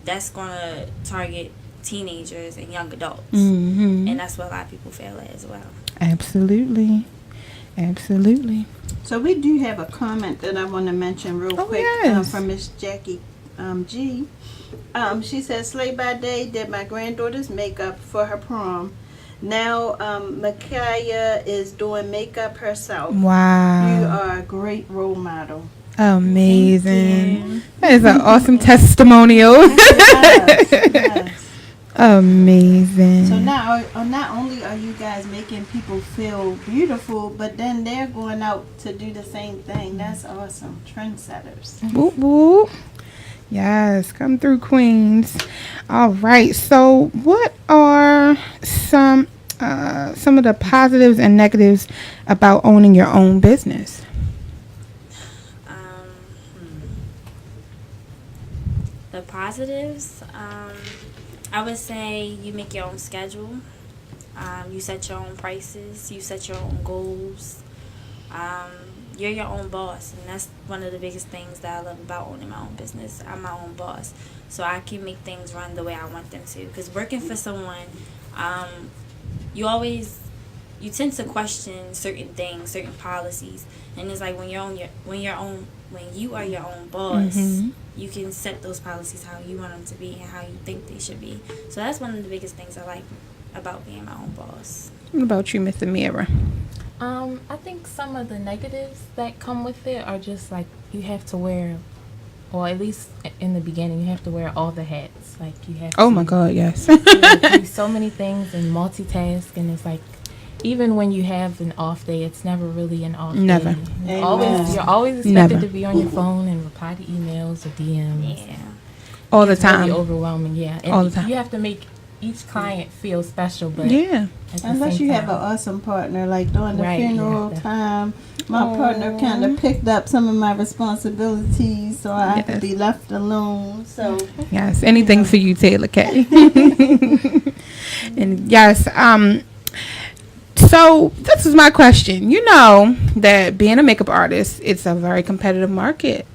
That's going to target teenagers and young adults, and that's what a lot of people fail at as well. Absolutely. So we do have a comment that I want to mention real quick yes. from Miss Jackie G. She says, Slay by Day did my granddaughter's makeup for her prom. Now Micaiah is doing makeup herself. Wow. You are a great role model. Amazing. That is an awesome testimonial. Yes. Amazing. So now, not only are you guys making people feel beautiful, but then they're going out to do the same thing. That's awesome. Trendsetters. Whoop, whoop. Yes, come through, Queens. All right. So, what are some of the positives and negatives about owning your own business? The positives, I would say you make your own schedule. You set your own prices. You set your own goals. You're your own boss, and that's one of the biggest things that I love about owning my own business. I'm my own boss, so I can make things run the way I want them to. Because working for someone, you tend to question certain things, certain policies, and it's like when you are your own boss, you can set those policies how you want them to be and how you think they should be. So that's one of the biggest things I like about being my own boss. What about you, Miss Amira? I think some of the negatives that come with it are just like you have to wear, or at least in the beginning, you have to wear all the hats. Like you have. Oh my God, yes. Do so many things and multitask, and it's like even when you have an off day, it's never really an off Never. day. You're always expected to be on your phone and reply to emails or DMs. Yeah. All the It's time. really overwhelming, yeah. And All the time. you have to make each client feel special, but Yeah. at the Unless same you have time- an awesome partner, like during the Right, funeral yeah. time, my partner kind of picked up some of my responsibilities, so I could Yes. be left alone. So Yes, anything for you, Taylor K. And yes, so this is my question. You know that being a makeup artist, it's a very competitive market.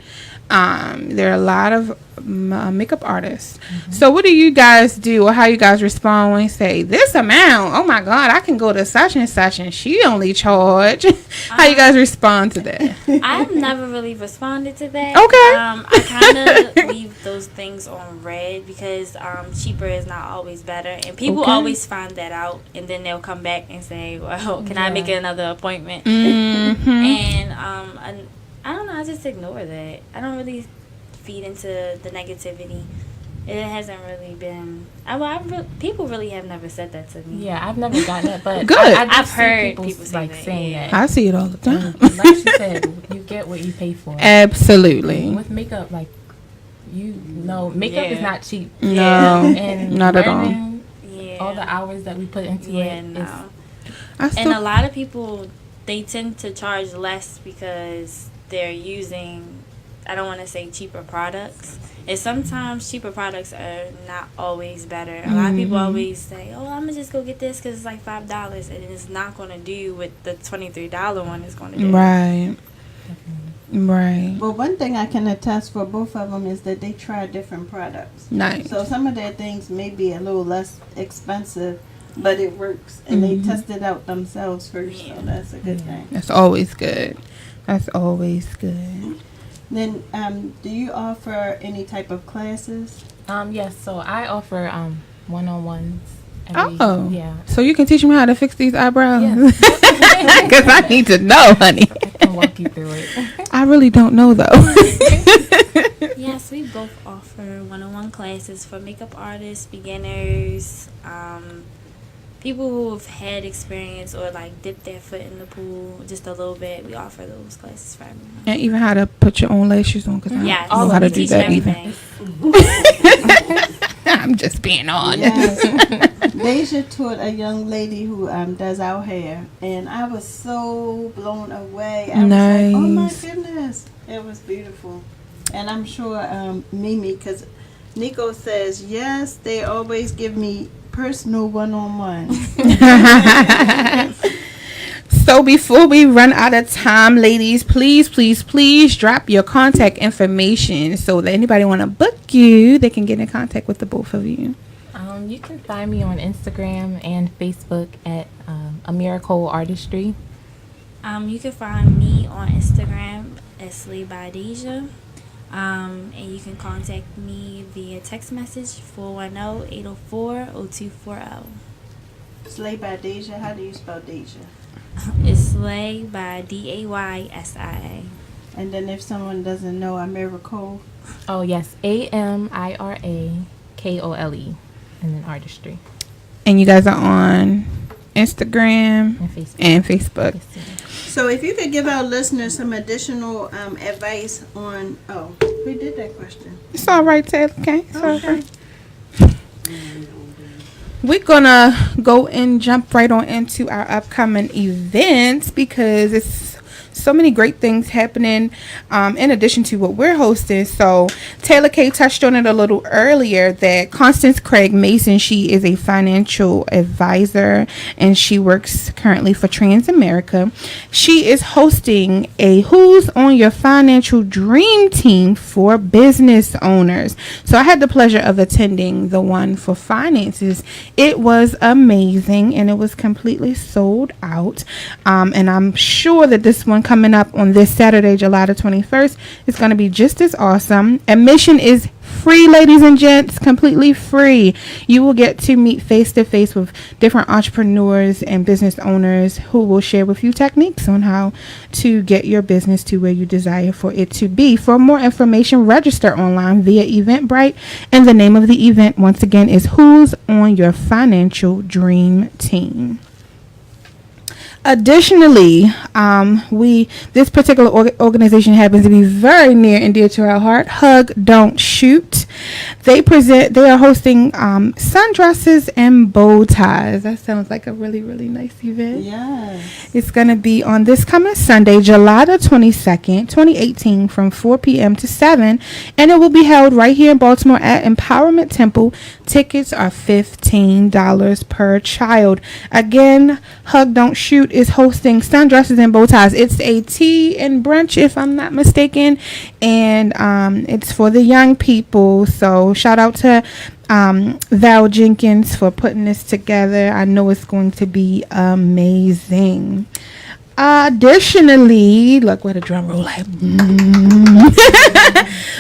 There are a lot of makeup artists. So what do you guys do, or how you guys respond when you say this amount? Oh my God, I can go to such and such and she only charge. How you guys respond to that? I've never really responded to that. Okay. I kind of leave those things on red because cheaper is not always better, and people Okay. always find that out, and then they'll come back and say, "Well, can I make another appointment?" Mm-hmm. And I don't know. I just ignore that. I don't really feed into the negativity. It hasn't really been. People really have never said that to me. Yeah, I've never gotten it, but Good. I've heard heard people people say like that, saying yeah. that. I see it all the time. And like she said, you get what you pay for. Absolutely. With makeup, like makeup is Yeah. not cheap. No, And not at all. learning Yeah. all the hours that we put into Yeah, it. no. I And still, a lot of people, they tend to charge less because they're using, I don't want to say cheaper products. And sometimes cheaper products are not always better. A lot of people always say, oh, I'm going to just go get this because it's like $5. And it's not going to do what the $23 one is going to do. right. Right. But one thing I can attest for both of them is that they try different products. Nice. So some of their things may be a little less expensive, but it works, and they test it out themselves first. So that's a good thing. That's always good. That's always good. Then, do you offer any type of classes? Yes, so I offer one-on-ones. Oh. Yeah. So you can teach me how to fix these eyebrows? Yes. Because I need to know, honey. I can walk you through it. I really don't know, though. Yes, we both offer one-on-one classes for makeup artists, beginners, people who have had experience or like dipped their foot in the pool just a little bit. We offer those classes for everyone. And even how to put your own lashes on, because I Yes, don't know how to we do teach that either. everything. I'm just being honest. Yes. Daysia taught a young lady who does our hair, and I was so blown away. I was like, oh my Nice. goodness, it was beautiful. And I'm sure Mimi, because Nico says, yes, they always give me personal one-on-one. So before we run out of time, ladies, please drop your contact information so that anybody want to book you, they can get in contact with the both of you. You can find me on Instagram and Facebook at Amira Kole Artistry. You can find me on Instagram at Slay by Daysia. And you can contact me via text message 410-804-0240. Slay by Daysia. How do you spell Daysia? It's Slay by Daysia. And then if someone doesn't know, Amira Kole. Oh, yes. AMIRAKOLE. And then Artistry. And you guys are on Instagram And Facebook. and Facebook. Yes, yes. So if you could give our listeners some additional advice on, we did that question. It's all right, Taylor. Okay. It's all Okay. right. We're gonna go and jump right on into our upcoming events because it's so many great things happening in addition to what we're hosting. So Taylor K touched on it a little earlier that Constance Craig Mason, she is a financial advisor and she works currently for Transamerica. She is hosting a Who's on Your Financial Dream Team for business owners. So I had the pleasure of attending the one for finances. It was amazing and it was completely sold out. And I'm sure that this one coming up on this Saturday, July the 21st, is going to be just as awesome. Admission is free, ladies and gents, completely free. You will get to meet face to face with different entrepreneurs and business owners who will share with you techniques on how to get your business to where you desire for it to be. For more information, register online via Eventbrite, and the name of the event once again is Who's on Your Financial Dream Team. Additionally, this particular organization happens to be very near and dear to our heart. Hug, Don't Shoot. They are hosting sundresses and bow ties. That sounds like a really, really nice event. Yes. It's going to be on this coming Sunday, July the 22nd, 2018, from 4 p.m. to 7. And it will be held right here in Baltimore at Empowerment Temple. Tickets are $15 per child. Again, Hug, Don't Shoot is hosting Sundresses and Bow Ties. It's a tea and brunch, if I'm not mistaken, and it's for the young people. So shout out to Val Jenkins for putting this together. I know it's going to be amazing. Additionally, look what a drum roll like.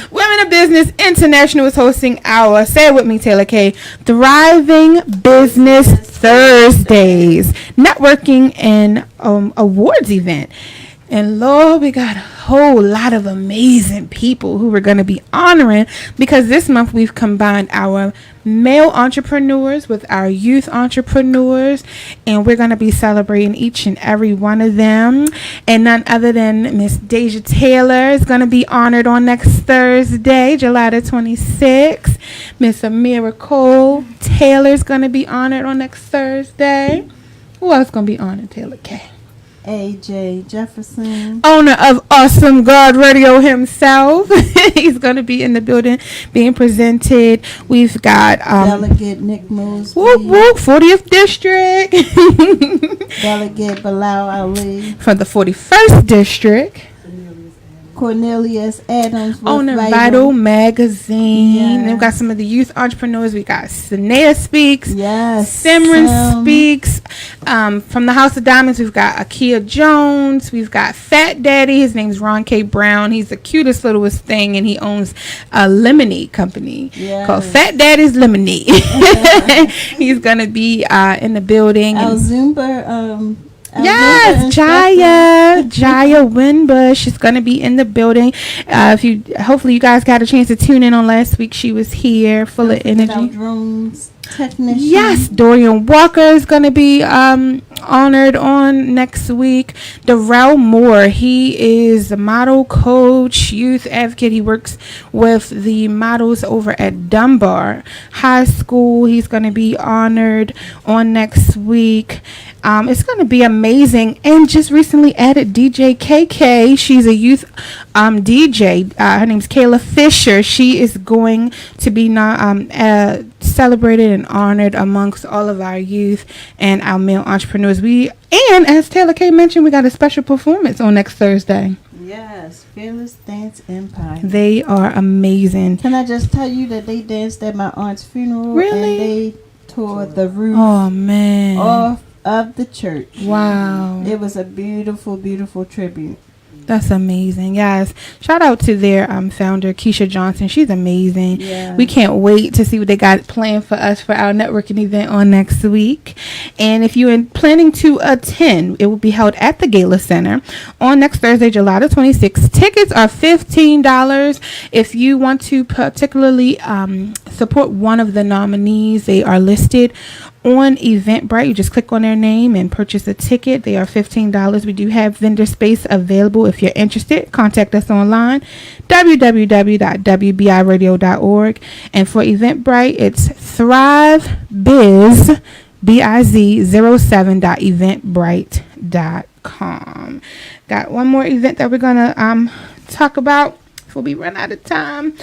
Women of Business International is hosting our, say it with me, Taylor K, Thriving Business Thursdays networking and awards event. And Lord, we got a whole lot of amazing people who we're going to be honoring, because this month we've combined our male entrepreneurs with our youth entrepreneurs, and we're going to be celebrating each and every one of them. And none other than Miss Daysia Taylor is going to be honored on next Thursday, July the 26th. Miss Amira Kole Taylor is going to be honored on next Thursday. Who else going to be honored, Taylor K? AJ Jefferson, owner of Awesome God Radio himself. He's going to be in the building being presented. We've got Delegate Nick Mosby, whoop, whoop, 40th District. Delegate Bilal Ali From the 41st District. Cornelius Adams with Owner Vital Magazine. Yes. We've got some of the youth entrepreneurs. We got Sanea Speaks. Yes. Simran Speaks. From the House of Diamonds, we've got Akia Jones. We've got Fat Daddy. His name's Ron K. Brown. He's the cutest littlest thing, and he owns a lemonade company called Fat Daddy's Lemonade. He's going to be in the building. Alzumba, Yes, Jaya Winbush is going to be in the building. Hopefully you guys got a chance to tune in on last week. She was here, full of energy. Drones technician. Yes, Dorian Walker is going to be honored on next week. Darrell Moore, he is a model coach, youth advocate. He works with the models over at Dunbar High School. He's going to be honored on next week. It's going to be amazing. And just recently added DJ KK. She's a youth DJ. Her name's Kayla Fisher. She is going to be celebrated and honored amongst all of our youth and our male entrepreneurs. And as Taylor K mentioned, we got a special performance on next Thursday. Yes, Fearless Dance Empire. They are amazing. Can I just tell you that they danced at my aunt's funeral? Really? And they tore the roof off of the church. Wow. It was a beautiful, beautiful tribute. That's amazing. Yes. Shout out to their founder, Keisha Johnson. She's amazing. Yeah. We can't wait to see what they got planned for us for our networking event on next week. And if you're planning to attend, it will be held at the Gala Center on next Thursday, July the 26th. Tickets are $15. If you want to particularly support one of the nominees, they are listed on Eventbrite. You just click on their name and purchase a ticket. They are $15. We do have vendor space available. If you're interested, contact us online, www.wbiradio.org. And for Eventbrite, it's thrivebiz07.eventbrite.com. Got one more event that we're gonna talk about before we run out of time.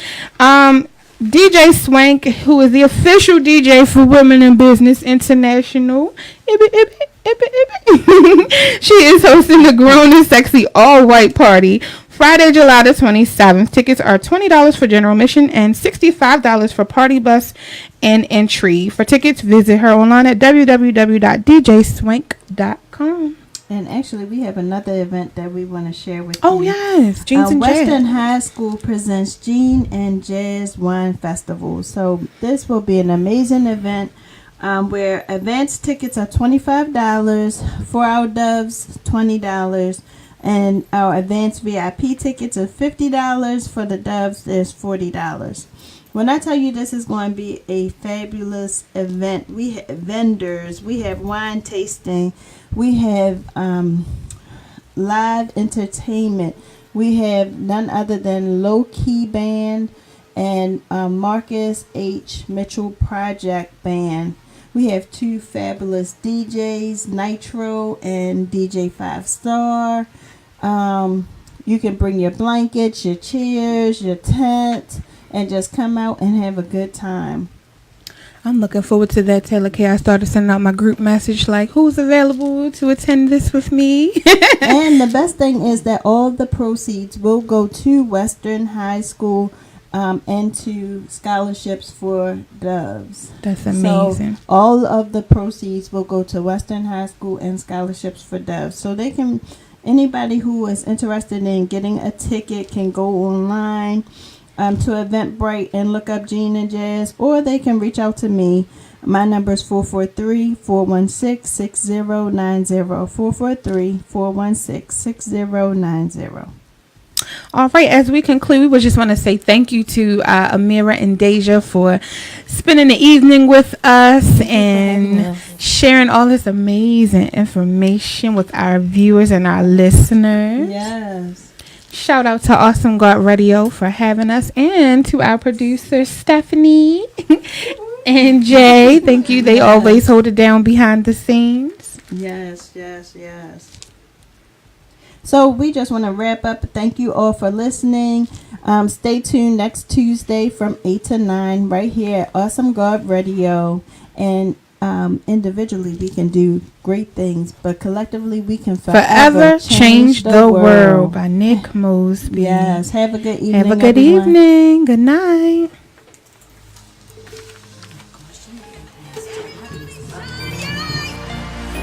DJ Swank, who is the official DJ for Women in Business International. She is hosting the Grown and Sexy All-White Party Friday, July the 27th. Tickets are $20 for general admission and $65 for party bus and entry. For tickets, visit her online at www.djswank.com. And actually, we have another event that we want to share with you. Oh, yes. Jeans and Western Jazz. High School presents Jean and Jazz Wine Festival. So this will be an amazing event where advance tickets are $25, for our doves, $20, and our advanced VIP tickets are $50. For the doves, there's $40. When I tell you this is going to be a fabulous event, we have vendors, we have wine tasting, we have live entertainment, we have none other than Low Key Band and Marcus H. Mitchell Project Band. We have two fabulous DJs, Nitro and DJ 5 Star. You can bring your blankets, your chairs, your tent, and just come out and have a good time. I'm looking forward to that, Taylor K. I started sending out my group message like, who's available to attend this with me? And the best thing is that all the proceeds will go to Western High School and to scholarships for Doves. That's amazing. So all of the proceeds will go to Western High School and scholarships for Doves. So they can, anybody who is interested in getting a ticket can go online to Eventbrite and look up Gene and Jazz, or they can reach out to me. My number is 443-416-6090. 443-416-6090. All right, as we conclude, we just want to say thank you to Amira and Daysia for spending the evening with us and sharing all this amazing information with our viewers and our listeners. Yes. Shout out to Awesome God Radio for having us, and to our producers Stephanie and Jay. Thank you. They always hold it down behind the scenes. Yes. So we just want to wrap up. Thank you all for listening. Stay tuned next Tuesday from 8 to 9 right here at Awesome God Radio. And individually we can do great things, but collectively we can forever change the world by Nick Mosby. Yes. Have a good evening. Have a good evening. Good night.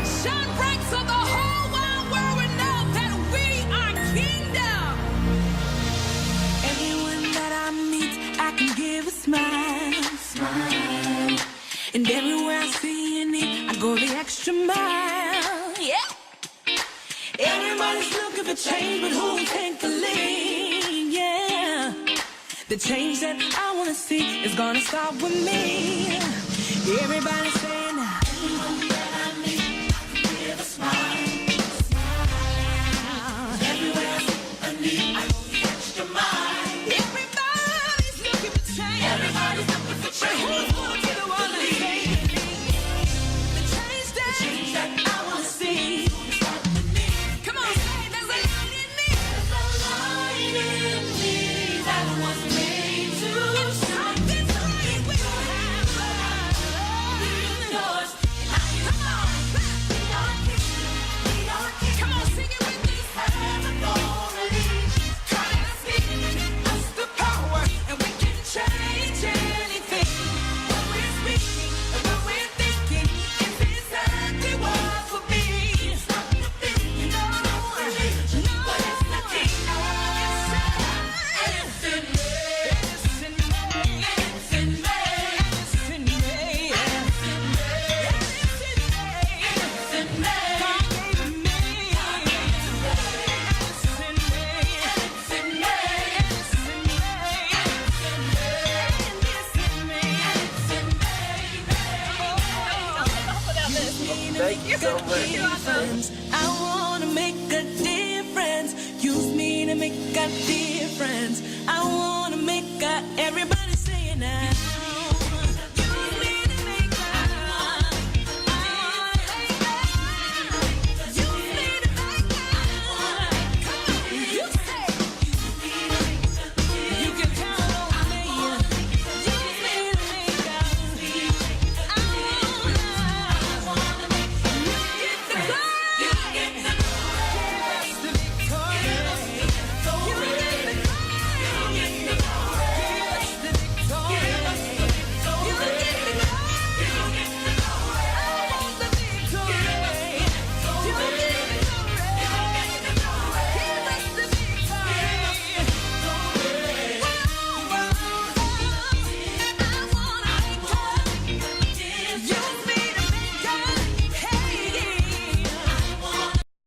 Shine bright so the whole wide world will know that we are kingdom. Everyone that I meet, I can give a smile. And everywhere I see a need, I go the extra mile. Yeah. Everybody's looking for change, but who'll take the lead? Yeah. The change that I wanna see is gonna start with me. Everybody say